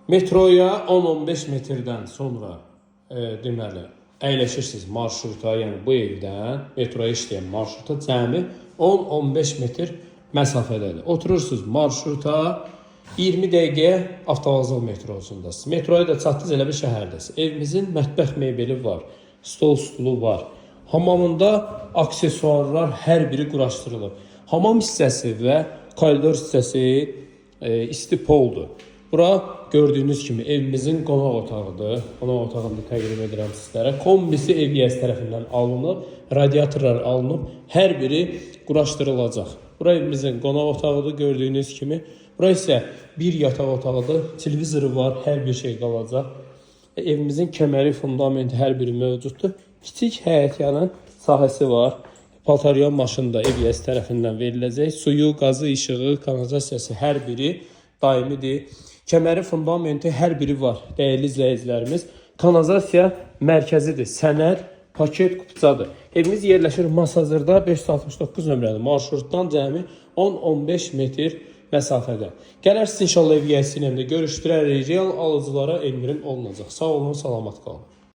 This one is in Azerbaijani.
Metroya 10-15 metrdən sonra deməli əyləşirsiniz marşruta, yəni bu evdən metroya işləyən marşruta cəmi 10-15 metr məsafədədir. Oturursunuz marşruta, 20 dəqiqəyə avtovağzal metrosundasınız. Metroya da çatdınız, elə bir şəhərdəsiniz. Evimizin mətbəx mebeli var, stol stulu var. Hamamında aksesuarlar hər biri quraşdırılıb. Hamam hissəsi və koridor hissəsi isti poldur. Bura gördüyünüz kimi evimizin qonaq otağıdır. Qonaq otağını təqdim edirəm sizlərə. Kombisi ev yiyəsi tərəfindən alınıb, radiatorlar alınıb, hər biri quraşdırılacaq. Bura evimizin qonaq otağıdır gördüyünüz kimi. Bura isə bir yataq otağıdır, televizoru var, hər bir şey qalacaq. Evimizin kəməri, fundamenti hər biri mövcuddur. Kiçik həyətyanın sahəsi var. Paltaryan maşını da ev yiyəsi tərəfindən veriləcək. Suyu, qazı, işığı, kanalizasiyası hər biri daimidir. Kəməri, fundamenti hər biri var. Dəyərli izləyicilərimiz, kanalizasiya mərkəzidir. Sənəd, paket, qupçadır. Evimiz yerləşir Masazırda 569 nömrəli marşrutdan cəmi 10-15 metr məsafədə. Gələrsiniz inşallah ev yiyəsi ilə də görüşdürərik. Real alıcılara endirim olunacaq. Sağ olun, salamat qalın.